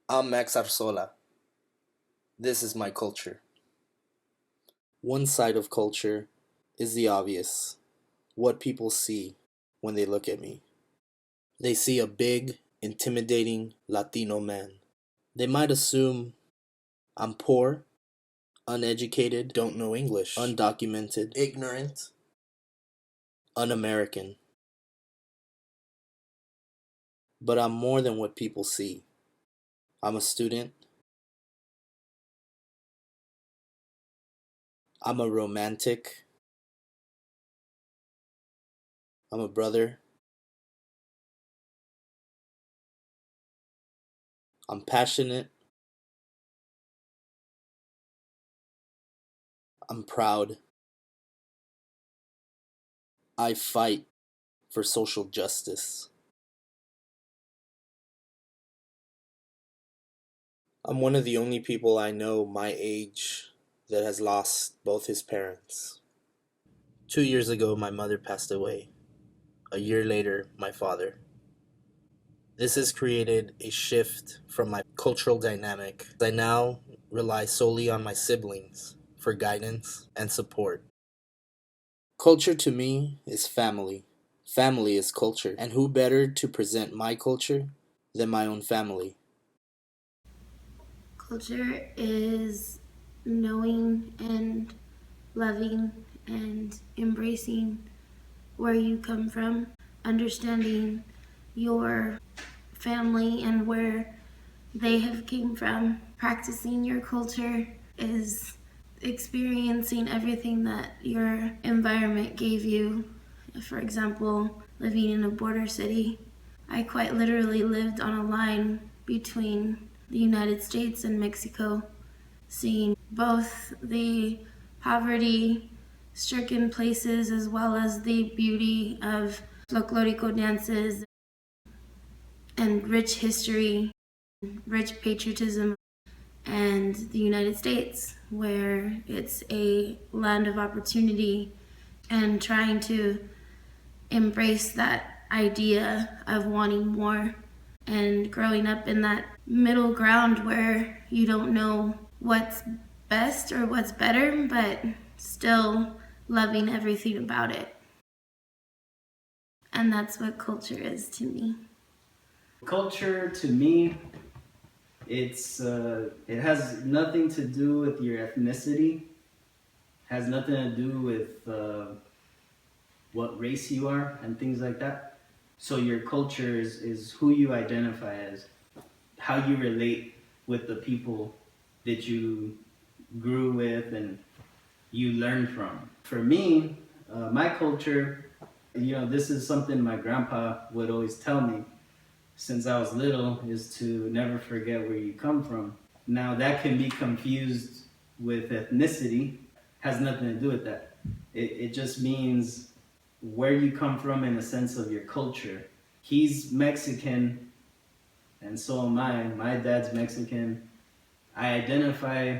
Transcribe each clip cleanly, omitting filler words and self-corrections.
I'm Max Arzola. This is my culture. One side of culture is the obvious, what people see when they look at me. They see a big, intimidating Latino man. They might assume I'm poor, uneducated, don't know English, undocumented, ignorant, un-American. But I'm more than what people see. I'm a student. I'm a romantic. I'm a brother. I'm passionate. I'm proud. I fight for social justice. I'm one of the only people I know my age that has lost both his parents. 2 years ago, my mother passed away. A year later, my father. This has created a shift from my cultural dynamic. I now rely solely on my siblings for guidance and support. Culture to me is family. Family is culture. And who better to present my culture than my own family? Culture is knowing and loving and embracing where you come from, understanding your family and where they have came from. Practicing your culture is experiencing everything that your environment gave you. For example, living in a border city, I quite literally lived on a line between the United States and Mexico, seeing both the poverty stricken places as well as the beauty of folklorico dances and rich history, rich patriotism, and the United States, where it's a land of opportunity, and trying to embrace that idea of wanting more and growing up in that middle ground where you don't know what's best or what's better, but still loving everything about it. And that's what culture is to me. Culture to me, it has nothing to do with your ethnicity, has nothing to do with what race you are and things like that. So your culture is who you identify as, how you relate with the people that you grew with and you learn from. For me, my culture, this is something my grandpa would always tell me since I was little, is to never forget where you come from. Now that can be confused with ethnicity, has nothing to do with that. It just means where you come from in a sense of your culture. He's Mexican, and so am I. My dad's Mexican. I identify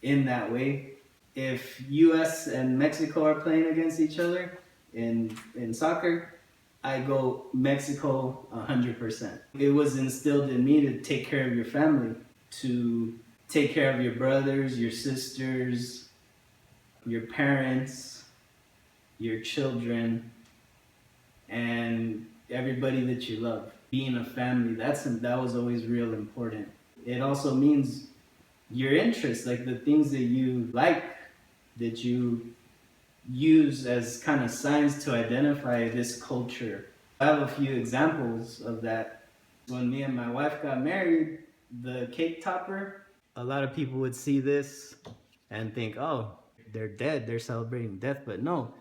in that way. If US and Mexico are playing against each other in soccer, I go Mexico 100%. It was instilled in me to take care of your family, to take care of your brothers, your sisters, your parents, your children, and everybody that you love. Being a family, that was always real important. It also means your interests, like the things that you like, that you use as kind of signs to identify this culture. I have a few examples of that. When me and my wife got married, the cake topper, a lot of people would see this and think, oh, they're dead, they're celebrating death. But no,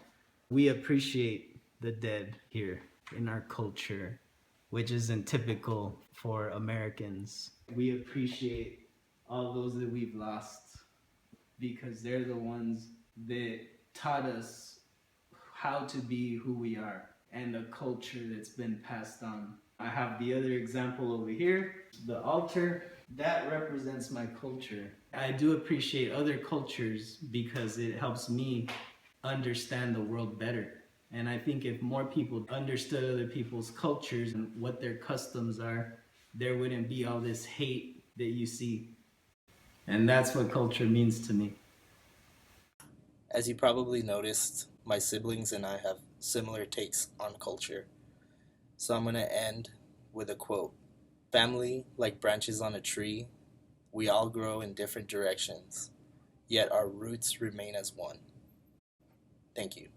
we appreciate the dead here in our culture, which isn't typical for Americans. We appreciate all those that we've lost because they're the ones that taught us how to be who we are and the culture that's been passed on. I have the other example over here, the altar. That represents my culture. I do appreciate other cultures because it helps me understand the world better. And I think if more people understood other people's cultures and what their customs are, there wouldn't be all this hate that you see. And that's what culture means to me. As you probably noticed, my siblings and I have similar takes on culture. So I'm going to end with a quote. Family, like branches on a tree, we all grow in different directions, yet our roots remain as one. Thank you.